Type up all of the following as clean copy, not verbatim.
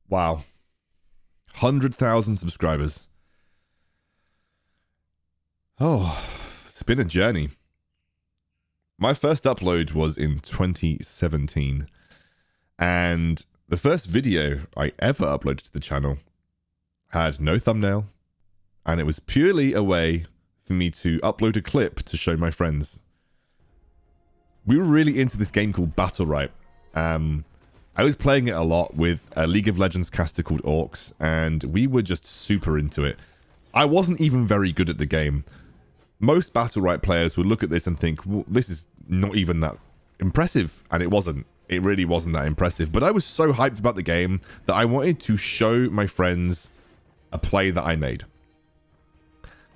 Wow. 100,000 subscribers. Oh, it's been a journey. My first upload was in 2017. And the first video I ever uploaded to the channel had no thumbnail. And it was purely a way for me to upload a clip to show my friends. We were really into this game called Battle Right. I was playing it a lot with a League of Legends caster called Orcs, and we were just super into it. I wasn't even very good at the game. Most Battle Right players would look at this and think, well, this is not even that impressive, and it wasn't. It really wasn't that impressive, but I was so hyped about the game that I wanted to show my friends a play that I made.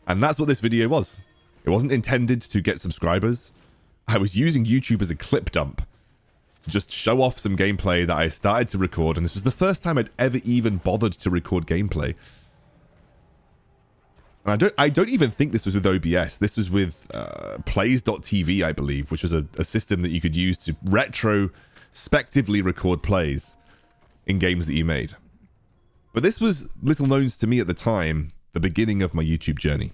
And that's what this video was. It wasn't intended to get subscribers. I was using YouTube as a clip dump to just show off some gameplay that I started to record, and this was the first time I'd ever even bothered to record gameplay. And I don't even think this was with OBS. This was with plays.tv, I believe, which was a system that you could use to retrospectively record plays in games that you made. But this was little known to me at the time, the beginning of my YouTube journey.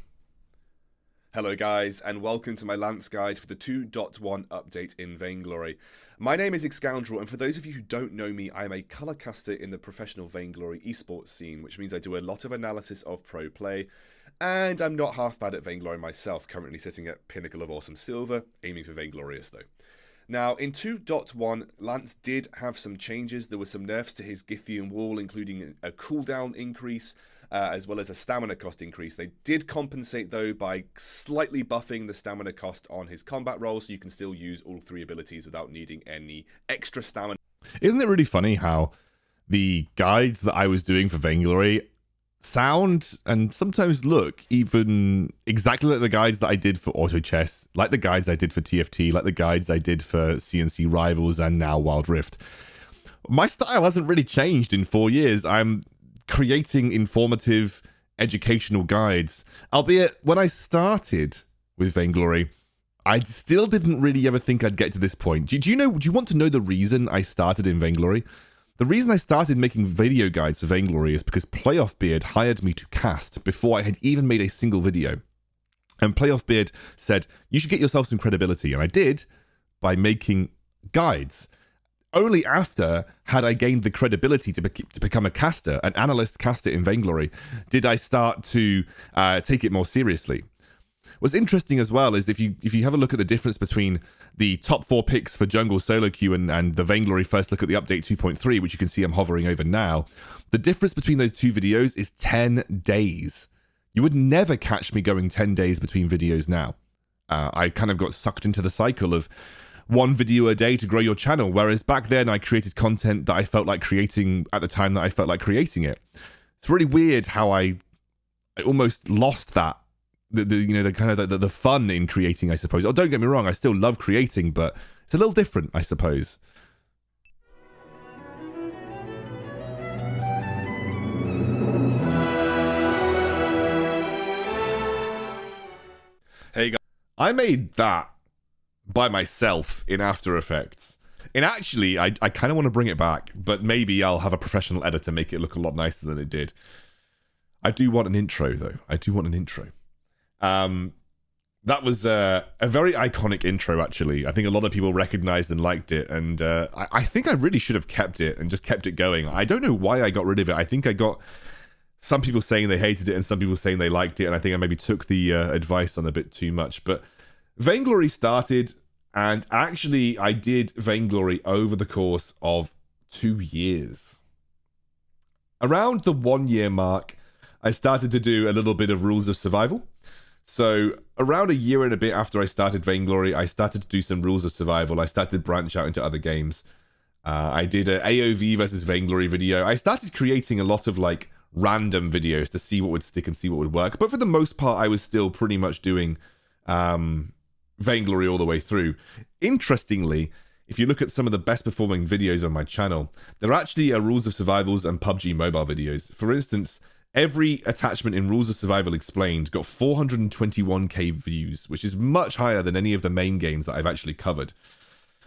Hello guys, and welcome to my Lance guide for the 2.1 update in Vainglory. My name is Excoundrel, and for those of you who don't know me, I am a colour caster in the professional Vainglory esports scene, which means I do a lot of analysis of pro play, and I'm not half bad at Vainglory myself, currently sitting at Pinnacle of Awesome Silver, aiming for Vainglorious though. Now, in 2.1, Lance did have some changes. There were some nerfs to his Githian wall, including a cooldown increase, as well as a stamina cost increase. They did compensate, though, by slightly buffing the stamina cost on his combat roll, so you can still use all three abilities without needing any extra stamina. Isn't it really funny how the guides that I was doing for Vainglory sound and sometimes look even exactly like the guides that I did for Auto Chess, like the guides I did for TFT, like the guides I did for CNC Rivals and now Wild Rift? My style hasn't really changed in 4 years. I'm creating informative educational guides, albeit when I started with Vainglory, I still didn't really ever think I'd get to this point. Do you want to know the reason I started in Vainglory? The reason I started making video guides for Vainglory is because Playoff Beard hired me to cast before I had even made a single video. And Playoff Beard said, you should get yourself some credibility. And I did by making guides. Only after had I gained the credibility to become a caster, an analyst caster in Vainglory, did I start to take it more seriously. What's interesting as well is if you have a look at the difference between the top 4 picks for Jungle Solo Queue and the Vainglory first look at the update 2.3, which you can see I'm hovering over now, the difference between those two videos is 10 days. You would never catch me going 10 days between videos now. I kind of got sucked into the cycle of one video a day to grow your channel, whereas back then I created content that I felt like creating at the time that I felt like creating it. It's really weird how I almost lost that. The fun in creating, I suppose. Oh, don't get me wrong, I still love creating, but it's a little different, I suppose. Hey guys, I made that by myself in After Effects. And actually, I kind of want to bring it back, but maybe I'll have a professional editor make it look a lot nicer than it did. I do want an intro, though. I do want an intro. That was a very iconic intro, actually. I think a lot of people recognized and liked it, and I think I really should have kept it and just kept it going. I don't know why I got rid of it. I think I got some people saying they hated it and some people saying they liked it, and I think I maybe took the advice on a bit too much. But Vainglory started, and actually I did Vainglory over the course of 2 years. Around the 1 year mark, I started to do a little bit of Rules of Survival. So around a year and a bit after I started Vainglory, I started to do some Rules of Survival. I started to branch out into other games. I did an AOV versus Vainglory video. I started creating a lot of like random videos to see what would stick and see what would work. But for the most part, I was still pretty much doing Vainglory all the way through. Interestingly, if you look at some of the best performing videos on my channel, they're actually Rules of Survivals and PUBG mobile videos. For instance, every attachment in Rules of Survival Explained got 421k views, which is much higher than any of the main games that I've actually covered.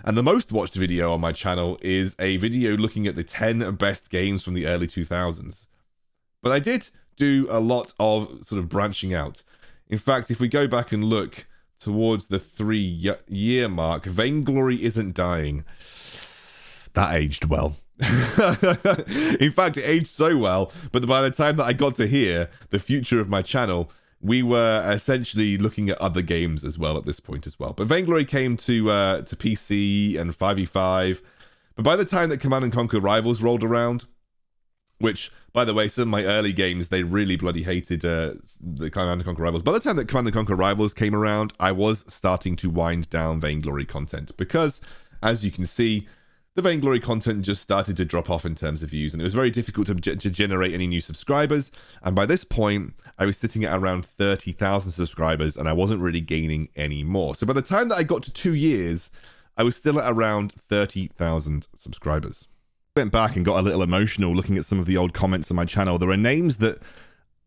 And the most watched video on my channel is a video looking at the 10 best games from the early 2000s. But I did do a lot of sort of branching out. In fact, if we go back and look towards the 3-year mark, Vainglory Isn't Dying. That aged well. In fact, it aged so well, but by the time that I got to here, the future of my channel, we were essentially looking at other games as well at this point as well. But Vainglory came to PC and 5v5. But by the time that Command & Conquer Rivals rolled around, which, by the way, some of my early games, they really bloody hated the Command & Conquer Rivals. By the time that Command & Conquer Rivals came around, I was starting to wind down Vainglory content because, as you can see, the Vainglory content just started to drop off in terms of views, and it was very difficult to generate any new subscribers. And by this point, I was sitting at around 30,000 subscribers, and I wasn't really gaining any more. So by the time that I got to 2 years, I was still at around 30,000 subscribers. I went back and got a little emotional looking at some of the old comments on my channel. There are names that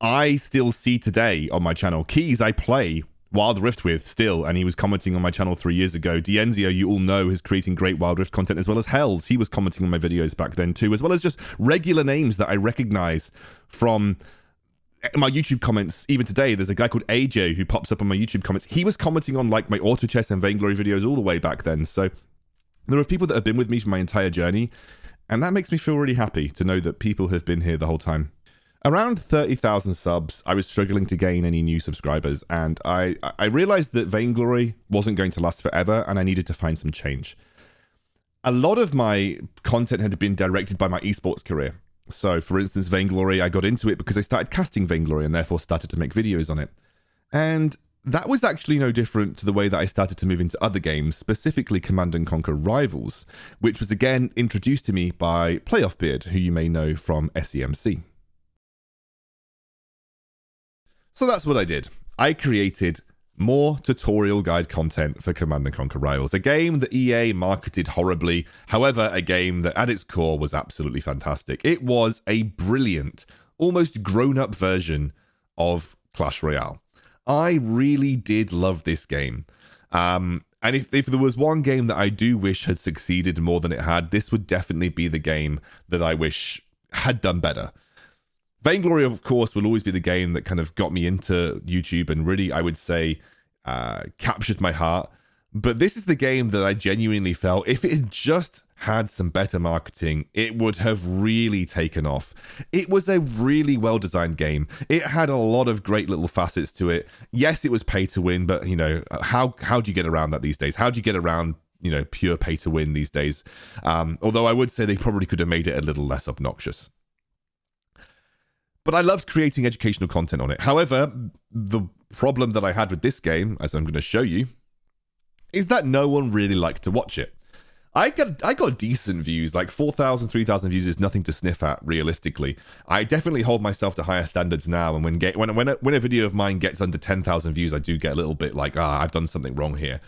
I still see today on my channel. Keys I play Wild Rift with still, and he was commenting on my channel 3 years ago. Dienzio, you all know, is creating great Wild Rift content, as well as Hells. He was commenting on my videos back then too, as well as just regular names that I recognize from my YouTube comments. Even today, there's a guy called AJ who pops up on my YouTube comments. He was commenting on like my Auto Chess and Vainglory videos all the way back then. So there are people that have been with me for my entire journey, and that makes me feel really happy to know that people have been here the whole time. Around 30,000 subs, I was struggling to gain any new subscribers, and I realized that Vainglory wasn't going to last forever, and I needed to find some change. A lot of my content had been directed by my esports career. So, for instance, Vainglory, I got into it because I started casting Vainglory and therefore started to make videos on it. And that was actually no different to the way that I started to move into other games, specifically Command & Conquer Rivals, which was again introduced to me by Playoffbeard, who you may know from SEMC. So that's what I did. I created more tutorial guide content for Command & Conquer Rivals, a game that EA marketed horribly, however, a game that at its core was absolutely fantastic. It was a brilliant, almost grown-up version of Clash Royale. I really did love this game. And if there was one game that I do wish had succeeded more than it had, this would definitely be the game that I wish had done better. Vainglory, of course, will always be the game that kind of got me into YouTube and really, I would say, captured my heart. But this is the game that I genuinely felt, if it had just had some better marketing, it would have really taken off. It was a really well-designed game. It had a lot of great little facets to it. Yes, it was pay to win, but, you know, how do you get around that these days? How do you get around, you know, pure pay to win these days? Although I would say they probably could have made it a little less obnoxious. But I loved creating educational content on it. However, the problem that I had with this game, as I'm going to show you, is that no one really liked to watch it. I got decent views, like 4,000, 3,000 views is nothing to sniff at, realistically. I definitely hold myself to higher standards now, and when a video of mine gets under 10,000 views, I do get a little bit like, I've done something wrong here.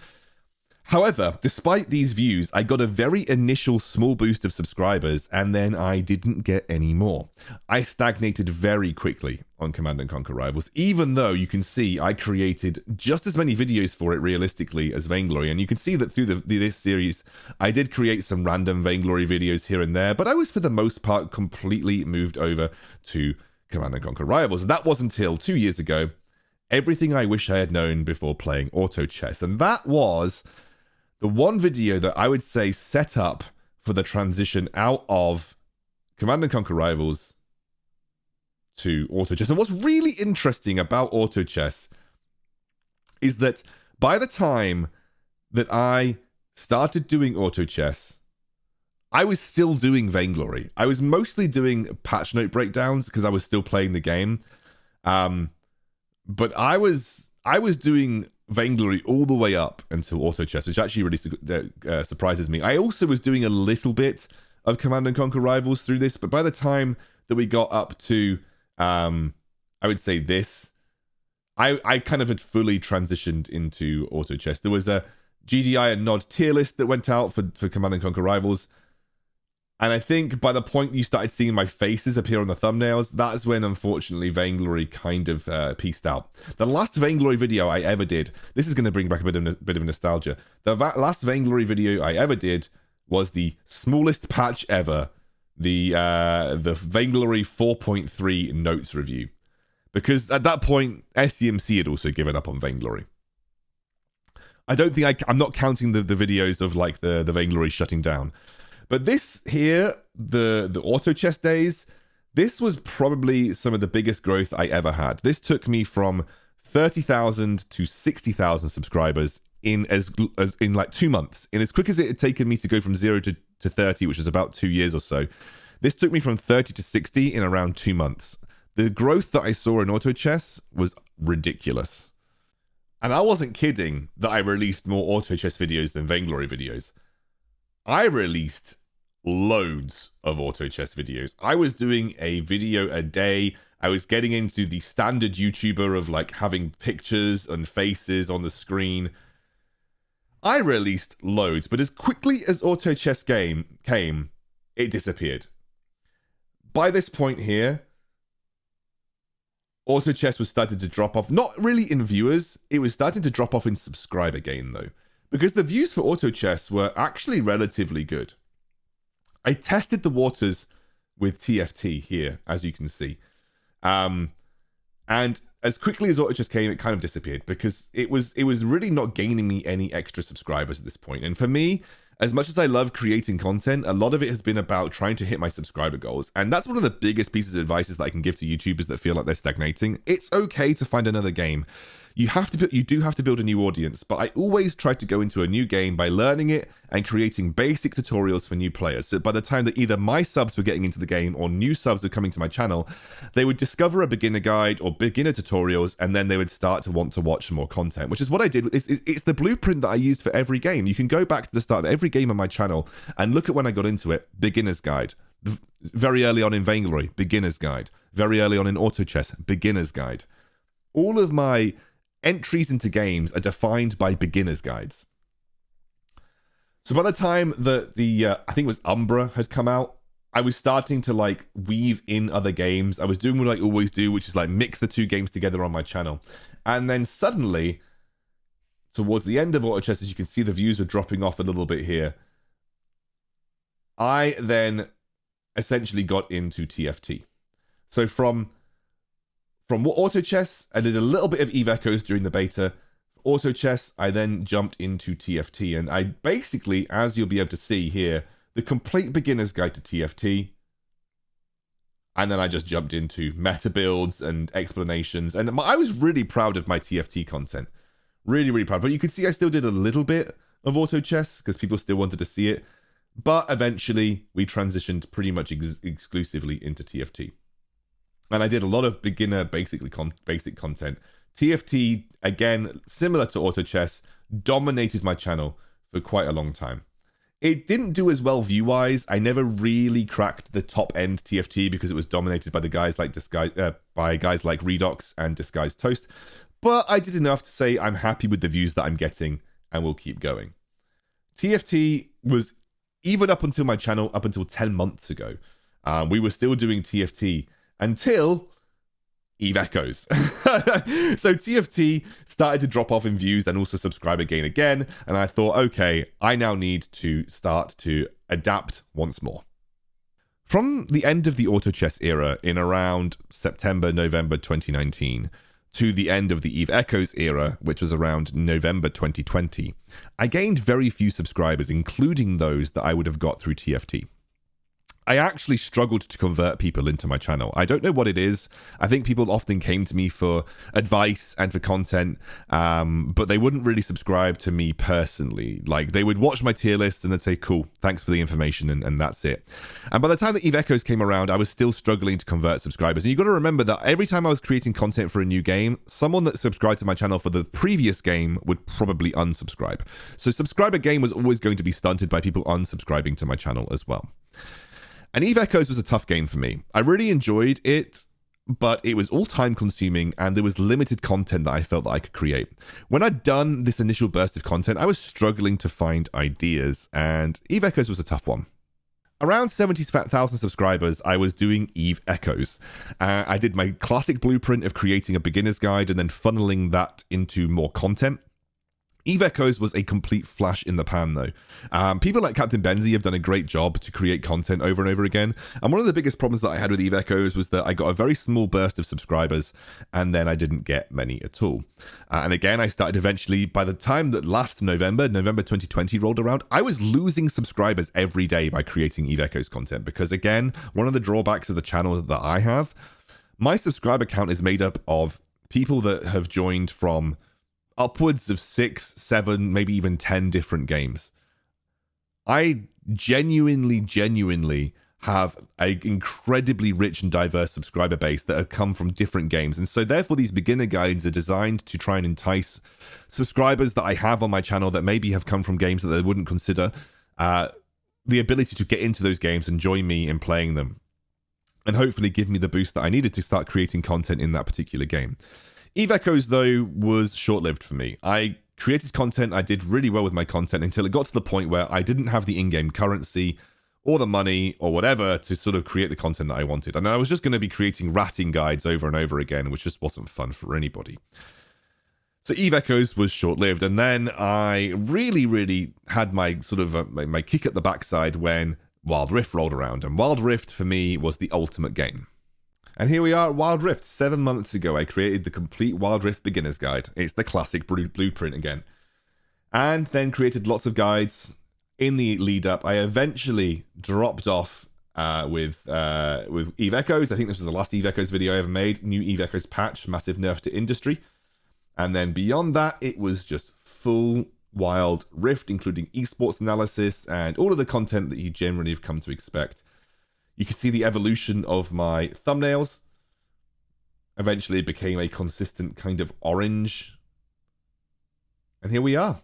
However, despite these views, I got a very initial small boost of subscribers, and then I didn't get any more. I stagnated very quickly on Command & Conquer Rivals, even though you can see I created just as many videos for it realistically as Vainglory, and you can see that through this series, I did create some random Vainglory videos here and there, but I was for the most part completely moved over to Command & Conquer Rivals. That was until 2 years ago, everything I wish I had known before playing Auto Chess, and that was the one video that I would say set up for the transition out of Command & Conquer Rivals to Auto Chess. And what's really interesting about Auto Chess is that by the time that I started doing Auto Chess, I was still doing Vainglory. I was mostly doing patch note breakdowns because I was still playing the game. But I was doing Vainglory all the way up until Auto Chess, which actually really surprises me. I also was doing a little bit of Command & Conquer Rivals through this, but by the time that we got up to, I would say this, I kind of had fully transitioned into Auto Chess. There was a GDI and NOD tier list that went out for Command & Conquer Rivals. And I think by the point you started seeing my faces appear on the thumbnails, that's when, unfortunately, Vainglory kind of peaced out. The last Vainglory video I ever did, this is going to bring back a bit of nostalgia. The last Vainglory video I ever did was the smallest patch ever, the Vainglory 4.3 notes review. Because at that point, SCMC had also given up on Vainglory. I don't think I'm not counting the videos of like the Vainglory shutting down. But this here, the auto chess days, this was probably some of the biggest growth I ever had. This took me from 30,000 to 60,000 subscribers in in like 2 months. In as quick as it had taken me to go from 0 to 30, which was about 2 years or so. This took me from 30 to 60 in around 2 months. The growth that I saw in auto chess was ridiculous. And I wasn't kidding that I released more auto chess videos than Vainglory videos. I released loads of auto chess videos. I was doing a video a day. I was getting into the standard YouTuber of like having pictures and faces on the screen. I released loads, but as quickly as auto chess came, it disappeared. By this point here, auto chess was starting to drop off. Not really in viewers. It was starting to drop off in subscriber gain though, because the views for auto chess were actually relatively good. I tested the waters with TFT here, as you can see. And as quickly as auto chess came, it kind of disappeared because it was really not gaining me any extra subscribers at this point. And for me, as much as I love creating content, a lot of it has been about trying to hit my subscriber goals. And that's one of the biggest pieces of advice that I can give to YouTubers that feel like they're stagnating. It's okay to find another game. You do have to build a new audience, but I always try to go into a new game by learning it and creating basic tutorials for new players. So by the time that either my subs were getting into the game or new subs were coming to my channel, they would discover a beginner guide or beginner tutorials, and then they would start to want to watch more content, which is what I did. It's the blueprint that I used for every game. You can go back to the start of every game on my channel and look at when I got into it. Beginner's guide. Very early on in Vainglory, beginner's guide. Very early on in auto chess, beginner's guide. All of my entries into games are defined by beginner's guides. So by the time that I think it was Umbra had come out, I was starting to like weave in other games. I was doing what I always do, which is like mix the two games together on my channel. And then suddenly, towards the end of auto chess, as you can see, the views were dropping off a little bit here. I then essentially got into TFT. So from auto chess, I did a little bit of Eve Echoes during the beta. Auto chess, I then jumped into TFT, and I basically, as you'll be able to see here, the complete beginner's guide to TFT, and then I just jumped into meta builds and explanations, and I was really proud of my TFT content. Really, really proud. But you can see I still did a little bit of auto chess because people still wanted to see it, but eventually we transitioned pretty much exclusively into TFT. And I did a lot of beginner, basic content. TFT, again, similar to auto chess, dominated my channel for quite a long time. It didn't do as well view-wise. I never really cracked the top-end TFT because it was dominated by the guys like Redox and Disguised Toast. But I did enough to say I'm happy with the views that I'm getting and will keep going. TFT was, even up until my channel, up until 10 months ago, we were still doing TFT until Eve Echoes. So TFT started to drop off in views and also subscriber gain again. And I thought, okay, I now need to start to adapt once more. From the end of the auto chess era in around September, November 2019, to the end of the Eve Echoes era, which was around November 2020, I gained very few subscribers, including those that I would have got through TFT. I actually struggled to convert people into my channel. I don't know what it is. I think people often came to me for advice and for content, but they wouldn't really subscribe to me personally. Like, they would watch my tier list and they'd say, cool, thanks for the information, and that's it. And by the time that Eve Echoes came around, I was still struggling to convert subscribers. And you've got to remember that every time I was creating content for a new game, someone that subscribed to my channel for the previous game would probably unsubscribe. So subscriber gain was always going to be stunted by people unsubscribing to my channel as well. And Eve Echoes was a tough game for me. I really enjoyed it, but it was all time consuming and there was limited content that I felt that I could create. When I'd done this initial burst of content, I was struggling to find ideas, and Eve Echoes was a tough one. around 70,000 subscribers, I was doing Eve Echoes. I did my classic blueprint of creating a beginner's guide and then funneling that into more content. Eve Echoes was a complete flash in the pan, though. People like Captain Benzie have done a great job to create content over and over again. And one of the biggest problems that I had with Eve Echoes was that I got a very small burst of subscribers, and then I didn't get many at all. And again, I started eventually, by the time that last November 2020 rolled around, I was losing subscribers every day by creating Eve Echoes content. Because again, one of the drawbacks of the channel that I have, my subscriber count is made up of people that have joined from upwards of 6, 7, maybe even 10 different games. I genuinely have an incredibly rich and diverse subscriber base that have come from different games. And so therefore these beginner guides are designed to try and entice subscribers that I have on my channel that maybe have come from games that they wouldn't consider the ability to get into those games and join me in playing them. And hopefully give me the boost that I needed to start creating content in that particular game. Eve Echoes, though, was short-lived for me. I created content, I did really well with my content until it got to the point where I didn't have the in-game currency or the money or whatever to sort of create the content that I wanted. And I was just going to be creating ratting guides over and over again, which just wasn't fun for anybody. So Eve Echoes was short-lived, and then I really had my sort of my kick at the backside when Wild Rift rolled around. And Wild Rift, for me, was the ultimate game. And here we are at Wild Rift. 7 months ago, I created the complete Wild Rift Beginner's Guide. It's the classic blueprint again. And then created lots of guides in the lead up. I eventually dropped off with Eve Echoes. I think this was the last Eve Echoes video I ever made. New Eve Echoes patch, massive nerf to industry. And then beyond that, it was just full Wild Rift, including esports analysis and all of the content that you generally have come to expect. You can see the evolution of my thumbnails. Eventually it became a consistent kind of orange. And here we are.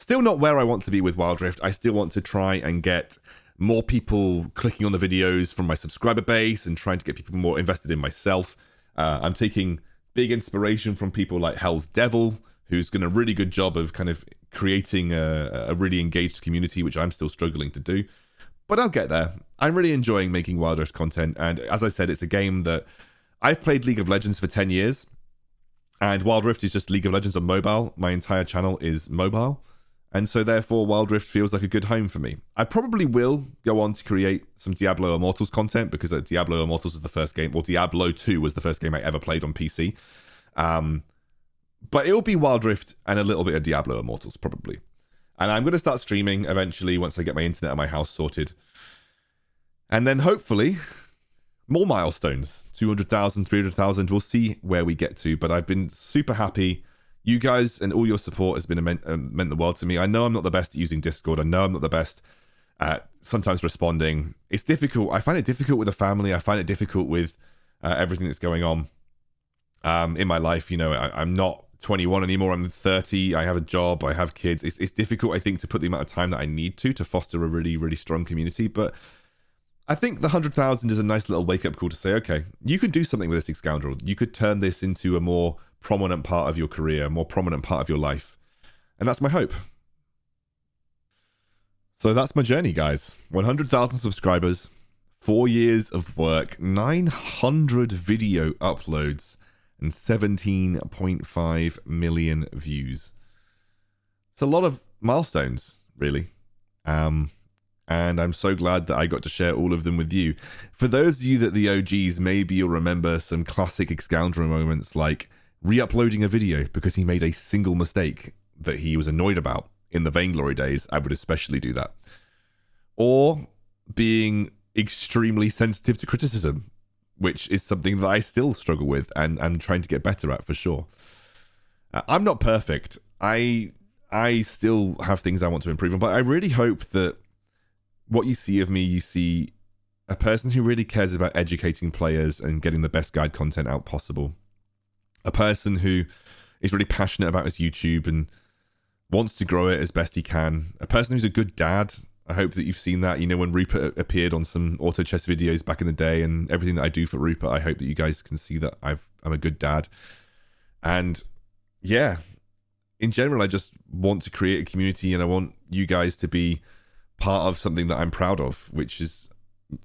Still not where I want to be with Wild Rift. I still want to try and get more people clicking on the videos from my subscriber base and trying to get people more invested in myself. I'm taking big inspiration from people like Hell's Devil, who's done a really good job of kind of creating a really engaged community, which I'm still struggling to do. But I'll get there. I'm really enjoying making Wild Rift content, and as I said, it's a game that I've played League of Legends for 10 years, and Wild Rift is just League of Legends on mobile. My entire channel is mobile, and so therefore Wild Rift feels like a good home for me. I probably will go on to create some Diablo Immortals content, because Diablo Immortals was the first game, or Diablo 2 was the first game I ever played on PC. But it'll be Wild Rift and a little bit of Diablo Immortals, probably. And I'm going to start streaming eventually once I get my internet at my house sorted. And then hopefully more milestones, 200,000, 300,000. We'll see where we get to. But I've been super happy. You guys and all your support has been meant the world to me. I know I'm not the best at using Discord. I know I'm not the best at sometimes responding. It's difficult. I find it difficult with the family. I find it difficult with everything that's going on in my life. You know, I'm not 21 anymore. I'm 30. I have a job. I have kids. It's difficult, I think, to put the amount of time that I need to foster a really, really strong community. But I think the 100,000 is a nice little wake-up call to say, okay, you could do something with this Excoundrel. You could turn this into a more prominent part of your career, a more prominent part of your life. And that's my hope. So that's my journey, guys. 100,000 subscribers, 4 years of work, 900 video uploads, and 17.5 million views. It's a lot of milestones, really. And I'm so glad that I got to share all of them with you. For those of you that the OGs, maybe you'll remember some classic Excoundrel moments like re-uploading a video because he made a single mistake that he was annoyed about. In the Vainglory days, I would especially do that. Or being extremely sensitive to criticism, which is something that I still struggle with and I'm trying to get better at for sure. I'm not perfect. I still have things I want to improve on, but I really hope that what you see of me, you see a person who really cares about educating players and getting the best guide content out possible. A person who is really passionate about his YouTube and wants to grow it as best he can. A person who's a good dad. I hope that you've seen that. You know, when Rupert appeared on some auto chess videos back in the day and everything that I do for Rupert, I hope that you guys can see that I'm a good dad. And yeah, in general, I just want to create a community and I want you guys to be part of something that I'm proud of, which is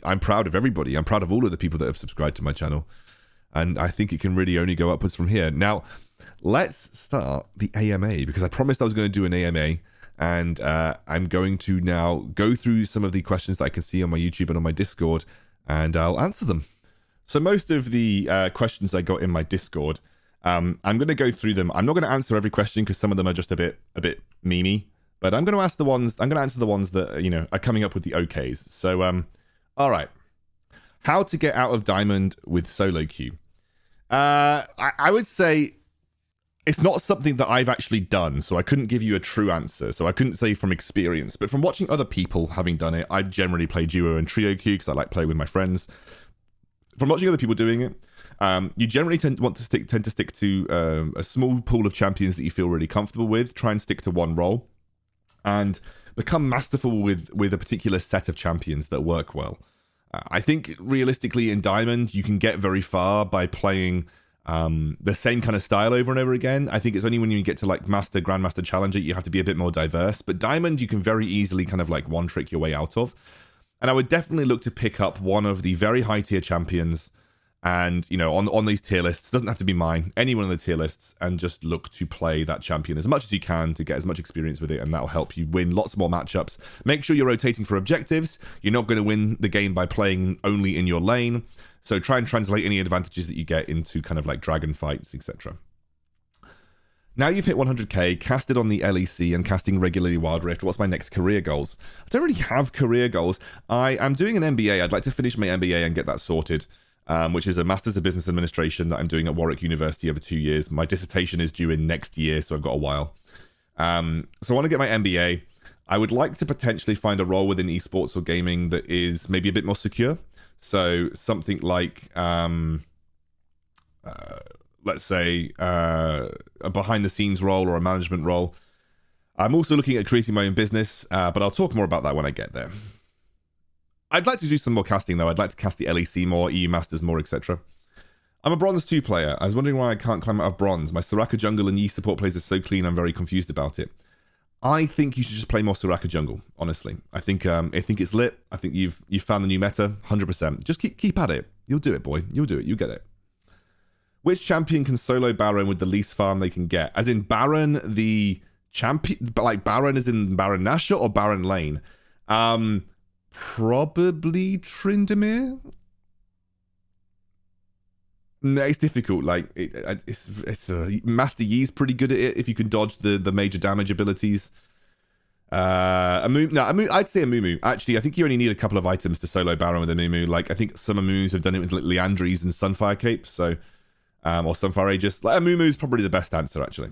I'm proud of everybody. I'm proud of all of the people that have subscribed to my channel. And I think it can really only go upwards from here. Now, let's start the AMA, because I promised I was going to do an AMA. And I'm going to now go through some of the questions that I can see on my YouTube and on my Discord, and I'll answer them. So most of the questions I got in my Discord, I'm going to go through them. I'm not going to answer every question because some of them are just a bit memey, but I'm going to answer the ones that, are coming up with the okays. So, all right. How to get out of diamond with solo queue. I would say it's not something that I've actually done, so I couldn't give you a true answer. So I couldn't say from experience, but from watching other people having done it, I generally play duo and trio queue because I like playing with my friends. From watching other people doing it, you generally tend to stick to a small pool of champions that you feel really comfortable with. Try and stick to one role, and become masterful with a particular set of champions that work well. I think realistically in Diamond, you can get very far by playing the same kind of style over and over again. I think it's only when you get to like Master, Grandmaster, Challenger, you have to be a bit more diverse. But Diamond, you can very easily kind of like one trick your way out of. And I would definitely look to pick up one of the very high tier champions. And, on these tier lists, doesn't have to be mine, any one of the tier lists, and just look to play that champion as much as you can to get as much experience with it, and that'll help you win lots more matchups. Make sure you're rotating for objectives. You're not going to win the game by playing only in your lane, so try and translate any advantages that you get into kind of like dragon fights, etc. Now you've hit 100k, casted on the LEC and casting regularly Wild Rift, what's my next career goals? I don't really have career goals. I am doing an MBA. I'd like to finish my MBA and get that sorted. Which is a Masters of Business Administration that I'm doing at Warwick University over 2 years. My dissertation is due in next year, so I've got a while. So I want to get my MBA. I would like to potentially find a role within esports or gaming that is maybe a bit more secure. So something like, let's say, a behind-the-scenes role or a management role. I'm also looking at creating my own business, but I'll talk more about that when I get there. I'd like to do some more casting, though. I'd like to cast the LEC more, EU Masters more, etc. I'm a Bronze 2 player. I was wondering why I can't climb out of Bronze. My Soraka jungle and Yi support plays are so clean, I'm very confused about it. I think you should just play more Soraka jungle, honestly. I think it's lit. I think you've found the new meta, 100%. Just keep at it. You'll do it, boy. You'll do it. You'll get it. Which champion can solo Baron with the least farm they can get? As in Baron, the champion, like Baron as in Baron Nashor or Baron Lane? Probably Tryndamere. No, it's difficult. Like Master Yi's pretty good at it if you can dodge the major damage abilities. I'd say a Mumu. Actually, I think you only need a couple of items to solo Baron with a Mumu. Like I think some Mumus have done it with like Leandries and Sunfire Cape, so or Sunfire Aegis. Like a Mumu is probably the best answer actually.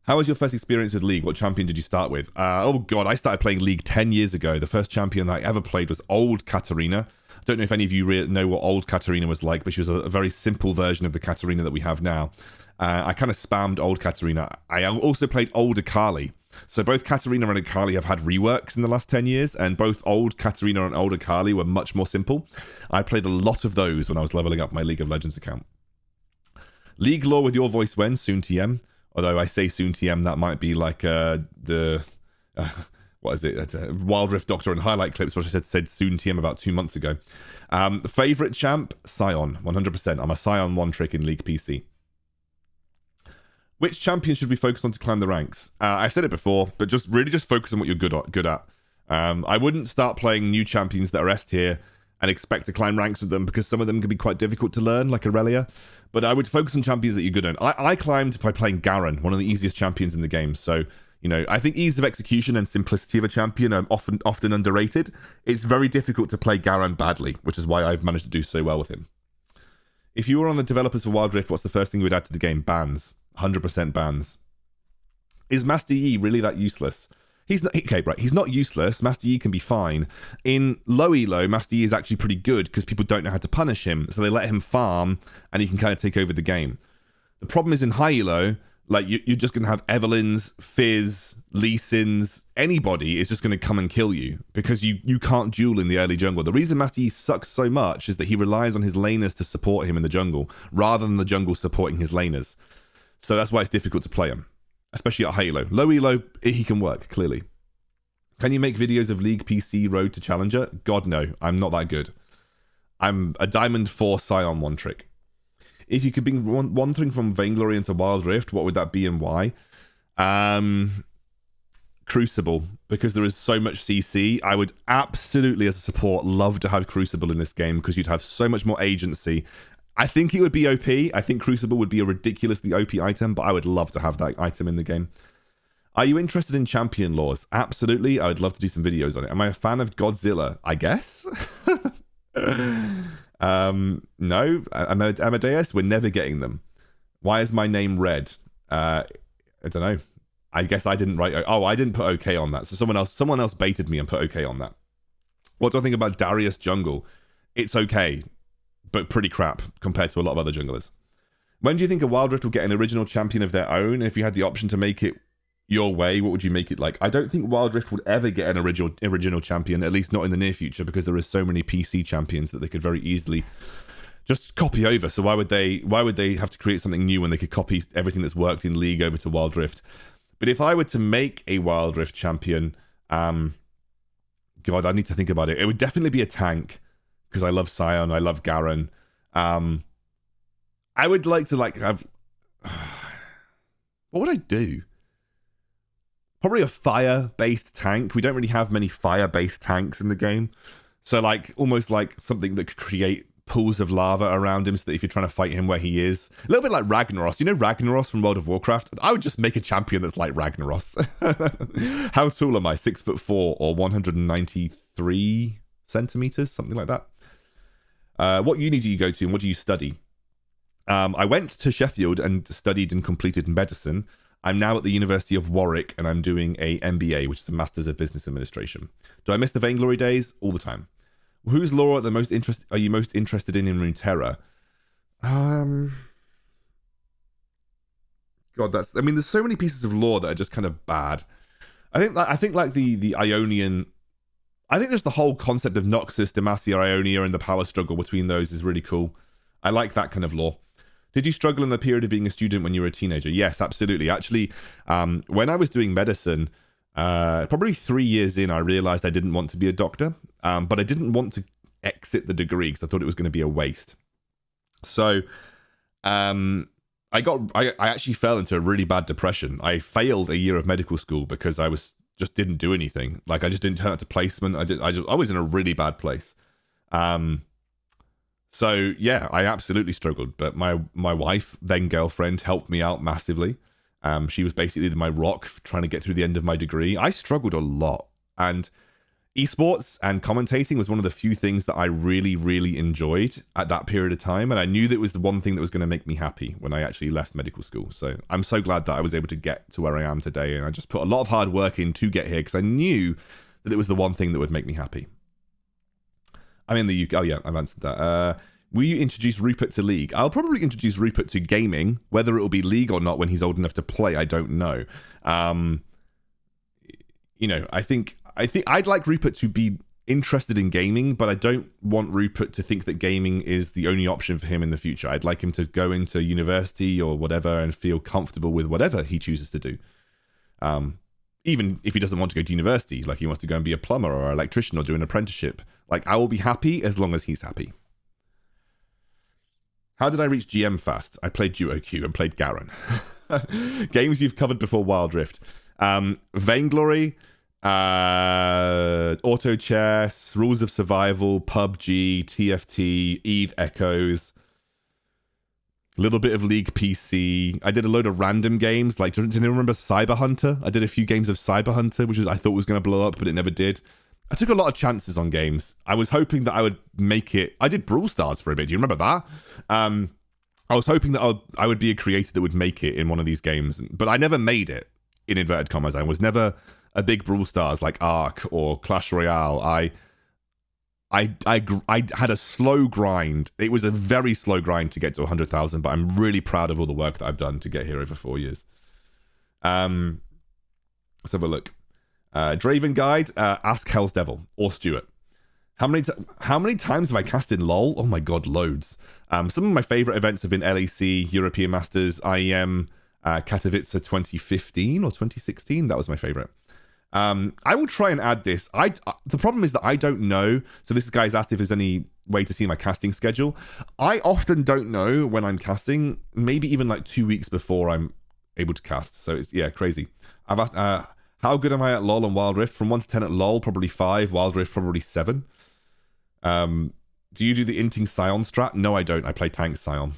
How was your first experience with League? What champion did you start with? Oh god, I started playing League 10 years ago. The first champion that I ever played was old Katarina. I don't know if any of you know what old Katarina was like, but she was a very simple version of the Katarina that we have now. I kind of spammed old Katarina. I also played old Akali. So both Katarina and Akali have had reworks in the last 10 years, and both old Katarina and old Akali were much more simple. I played a lot of those when I was leveling up my League of Legends account. League lore with your voice when? Soon TM. Although I say soon TM, that might be like what is it? Wild Rift Doctor and highlight clips, which I said soon TM about 2 months ago. Favorite champ? Sion, 100%. I'm a Sion one trick in League PC. Which champion should we focus on to climb the ranks? I've said it before, but just focus on what you're good at. I wouldn't start playing new champions that are S tier and expect to climb ranks with them because some of them can be quite difficult to learn, like Aurelia. But I would focus on champions that you're good at. I climbed by playing Garen, one of the easiest champions in the game. So, I think ease of execution and simplicity of a champion are often underrated. It's very difficult to play Garen badly, which is why I've managed to do so well with him. If you were on the developers for Wild Rift, what's the first thing you would add to the game? Bans. 100% bans. Is Master Yi really that useless? He's not okay, right? He's not useless. Master Yi can be fine. In low elo, Master Yi is actually pretty good because people don't know how to punish him, so they let him farm, and he can kind of take over the game. The problem is in high elo, like you're just going to have Evelyns, Fizz, Lee Sins, anybody is just going to come and kill you because you can't duel in the early jungle. The reason Master Yi sucks so much is that he relies on his laners to support him in the jungle rather than the jungle supporting his laners. So that's why it's difficult to play him, especially at high elo. Low elo, he can work, clearly. Can you make videos of League PC Road to Challenger? God, no. I'm not that good. I'm a Diamond 4 Scion one trick. If you could bring one thing from Vainglory into Wild Rift, what would that be and why? Crucible, because there is so much CC. I would absolutely, as a support, love to have Crucible in this game because you'd have so much more agency. I think it would be OP. I think Crucible would be a ridiculously OP item, but I would love to have that item in the game. Are you interested in champion laws? Absolutely. I would love to do some videos on it. Am I a fan of Godzilla? I guess. No. Amadeus, we're never getting them. Why is my name red? I don't know. I guess I didn't write. Oh, I didn't put OK on that. So someone else baited me and put OK on that. What do I think about Darius Jungle? It's okay, but pretty crap compared to a lot of other junglers. When do you think a Wild Rift will get an original champion of their own? If you had the option to make it your way, what would you make it like? I don't think Wild Rift would ever get an original champion, at least not in the near future, because there are so many PC champions that they could very easily just copy over. So why would they have to create something new when they could copy everything that's worked in League over to Wild Rift? But if I were to make a Wild Rift champion, God, I need to think about it. It would definitely be a tank, because I love Scion, I love Garen. I would like to have... What would I do? Probably a fire-based tank. We don't really have many fire-based tanks in the game. So almost like something that could create pools of lava around him so that if you're trying to fight him where he is. A little bit like Ragnaros. You know Ragnaros from World of Warcraft? I would just make a champion that's like Ragnaros. How tall am I? 6'4" or 193 centimeters? Something like that. What uni do you go to and what do you study? I went to Sheffield and studied and completed medicine. I'm now at the University of Warwick and I'm doing a MBA, which is a Masters of Business Administration. Do I miss the Vainglory days? All the time. Whose lore are you most interested in Runeterra? God, there's so many pieces of lore that are just kind of bad. I think like the Ionian. I think there's the whole concept of Noxus, Demacia, Ionia, and the power struggle between those is really cool. I like that kind of lore. Did you struggle in the period of being a student when you were a teenager? Yes, absolutely. Actually, when I was doing medicine, probably 3 years in, I realized I didn't want to be a doctor, but I didn't want to exit the degree because I thought it was going to be a waste. So I actually fell into a really bad depression. I failed a year of medical school because I just didn't do anything. I just didn't turn up to placement. I was in a really bad place. So yeah, I absolutely struggled, but my wife, then girlfriend, helped me out massively. She was basically my rock trying to get through the end of my degree. I struggled a lot, and esports and commentating was one of the few things that I really, really enjoyed at that period of time, and I knew that it was the one thing that was going to make me happy when I actually left medical school. So I'm so glad that I was able to get to where I am today, and I just put a lot of hard work in to get here because I knew that it was the one thing that would make me happy. I'm in the UK. Oh yeah, I've answered that. Will you introduce Rupert to League? I'll probably introduce Rupert to gaming. Whether it will be League or not when he's old enough to play, I don't know. I think I'd like Rupert to be interested in gaming, but I don't want Rupert to think that gaming is the only option for him in the future. I'd like him to go into university or whatever and feel comfortable with whatever he chooses to do. Even if he doesn't want to go to university, like he wants to go and be a plumber or an electrician or do an apprenticeship. I will be happy as long as he's happy. How did I reach GM fast? I played Duo Q and played Garen. Games you've covered before Wild Rift. Vainglory, Auto Chess, Rules of Survival, PUBG, TFT, Eve Echoes, a little bit of League PC. I did a load of random games. Do you remember Cyber Hunter? I did a few games of Cyber Hunter, which I thought was going to blow up, but it never did. I took a lot of chances on games. I was hoping that I would make it. I did Brawl Stars for a bit. Do you remember that? I was hoping that I would be a creator that would make it in one of these games, but I never made it, in inverted commas. I was never a big Brawl Stars like Ark or Clash Royale. I had a slow grind. It was a very slow grind to get to 100,000, but I'm really proud of all the work that I've done to get here over 4 years. Let's have a look. Draven Guide, ask Hell's Devil or Stuart. How many times have I cast in LoL? Oh my god, loads. Some of my favorite events have been LEC, European Masters, IEM, Katowice 2015 or 2016. That was my favorite. I will try and add this. The problem is that I don't know. So this guy's asked if there's any way to see my casting schedule. I often don't know when I'm casting, maybe even like 2 weeks before I'm able to cast. So it's, yeah, crazy. I've asked, how good am I at LoL and Wild Rift? From 1 to 10 at LoL, probably 5. Wild Rift, probably 7. Do you do the inting Scion strat? No, I don't. I play tank Scion.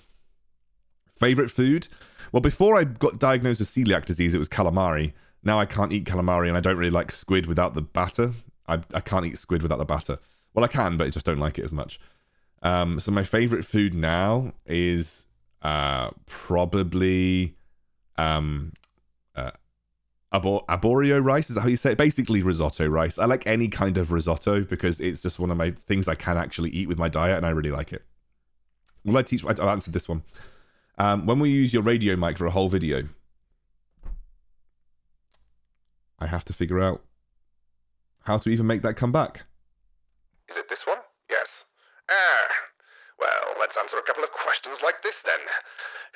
Favorite food? Well, before I got diagnosed with celiac disease, it was calamari. Now I can't eat calamari, and I don't really like squid without the batter. I can't eat squid without the batter. Well, I can, but I just don't like it as much. So my favorite food now is probably arborio rice. Is that how you say it? Basically risotto rice. I like any kind of risotto because it's just one of my things I can actually eat with my diet, and I really like it. Will I teach? I'll answer this one. When we use your radio mic for a whole video, I have to figure out how to even make that come back. Is it this one? Yes. Well, let's answer a couple of questions like this then.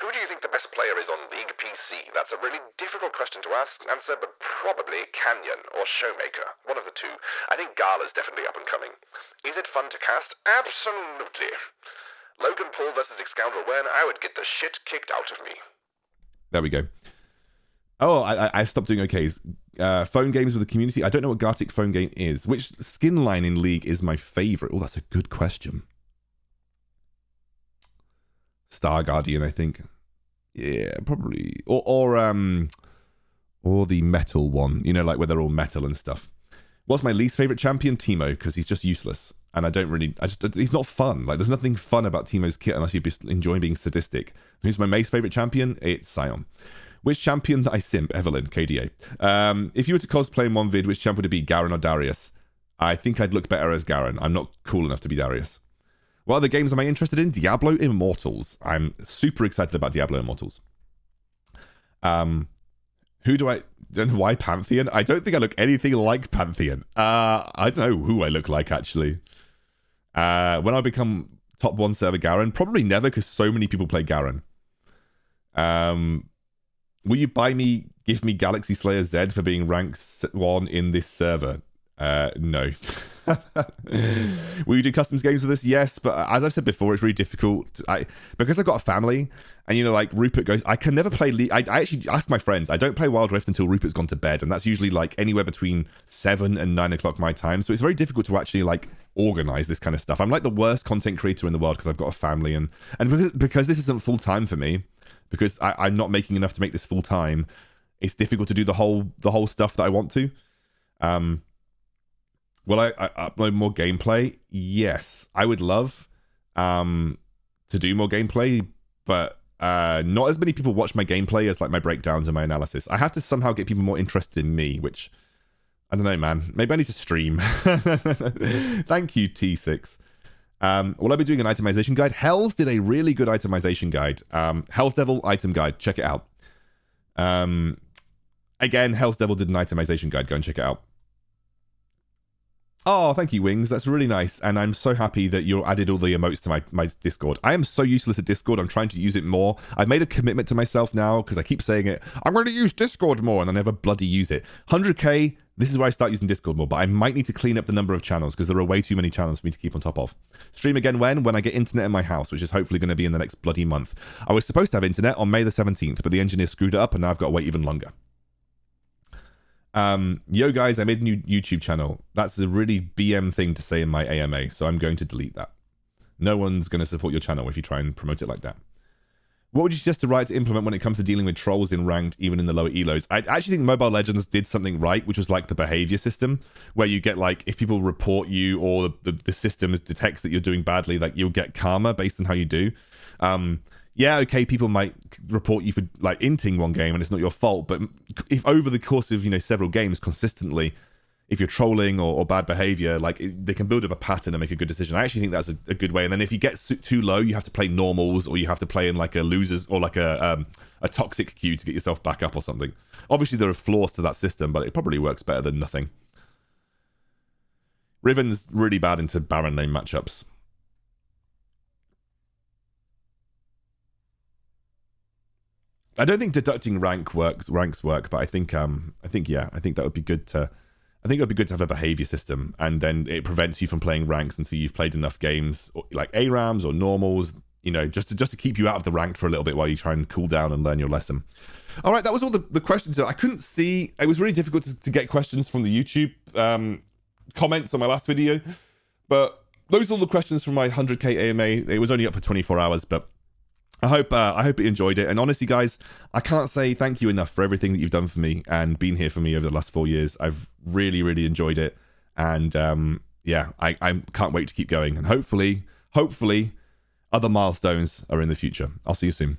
Who do you think the best player is on League PC? That's a really difficult question to answer, but probably Canyon or Showmaker. One of the two. I think Gala's definitely up and coming. Is it fun to cast? Absolutely. Logan Paul versus Excoundrel when I would get the shit kicked out of me. There we go. Oh, I stopped doing OKs. Phone games with the community. I don't know what Gartic phone game is. Which skin line in League is my favorite? Oh, that's a good question. Star Guardian, I think. Yeah, probably. Or the metal one. You know, like where they're all metal and stuff. What's my least favorite champion? Teemo, because he's just useless. And I don't really... he's not fun. Like, there's nothing fun about Teemo's kit unless you enjoy being sadistic. Who's my most favorite champion? It's Sion. Which champion that I simp? Evelyn, KDA. If you were to cosplay in one vid, which champ would it be? Garen or Darius? I think I'd look better as Garen. I'm not cool enough to be Darius. What other games am I interested in? Diablo Immortals. I'm super excited about Diablo Immortals. Who do I... Why Pantheon? I don't think I look anything like Pantheon. I don't know who I look like, actually. When I become top 1 server Garen? Probably never, because so many people play Garen. Will you give me Galaxy Slayer Z for being rank 1 in this server? No. Will you do customs games with this? Yes, but as I've said before, it's really difficult. Because I've got a family, and you know, like Rupert goes, I can never play League. I actually ask my friends. I don't play Wild Rift until Rupert's gone to bed, and that's usually like anywhere between 7 and 9 o'clock my time. So it's very difficult to actually like organize this kind of stuff. I'm like the worst content creator in the world because I've got a family, and because this isn't full time for me, because I'm not making enough to make this full time. It's difficult to do the whole stuff that I want to. Will I upload more gameplay? Yes, I would love to do more gameplay, but not as many people watch my gameplay as like my breakdowns and my analysis. I have to somehow get people more interested in me, which I don't know, man. Maybe I need to stream. Thank you, T6. Will I be doing an itemization guide? Hells did a really good itemization guide. Hell's Devil item guide. Check it out. Again, Hell's Devil did an itemization guide. Go and check it out. Oh, thank you, Wings. That's really nice. And I'm so happy that you added all the emotes to my Discord. I am so useless at Discord. I'm trying to use it more. I've made a commitment to myself now because I keep saying it. I'm going to use Discord more, and I never bloody use it. 100k, this is where I start using Discord more, but I might need to clean up the number of channels because there are way too many channels for me to keep on top of. Stream again when? When I get internet in my house, which is hopefully going to be in the next bloody month. I was supposed to have internet on May the 17th, but the engineer screwed it up, and now I've got to wait even longer. Yo guys, I made a new YouTube channel. That's a really BM thing to say in my AMA, so I'm going to delete that. No one's going to support your channel if you try and promote it like that. What would you suggest to Riot to implement when it comes to dealing with trolls in ranked, even in the lower elos? I actually think Mobile Legends did something right, which was like the behavior system, where you get like, if people report you or the system detects that you're doing badly, like you'll get karma based on how you do. Yeah, okay, people might report you for like inting one game and it's not your fault, but if over the course of, you know, several games consistently, if you're trolling or bad behavior, like they can build up a pattern and make a good decision. I actually think that's a good way. And then if you get too low, you have to play normals, or you have to play in like a losers or like a toxic queue to get yourself back up or something. Obviously there are flaws to that system, but it probably works better than nothing. Riven's really bad into Baron lane matchups. I don't think deducting ranks work, but I think yeah, I think that would be good to I think it would be good to have a behavior system, and then it prevents you from playing ranks until you've played enough games, like ARAMs or normals, you know, just to keep you out of the ranked for a little bit while you try and cool down and learn your lesson. All right, that was all the questions. I couldn't see, it was really difficult to get questions from the YouTube comments on my last video, but those are all the questions from my 100k AMA. It was only up for 24 hours, but I hope you enjoyed it. And honestly, guys, I can't say thank you enough for everything that you've done for me and been here for me over the last 4 years. I've really, really enjoyed it. And yeah, I can't wait to keep going. And hopefully, other milestones are in the future. I'll see you soon.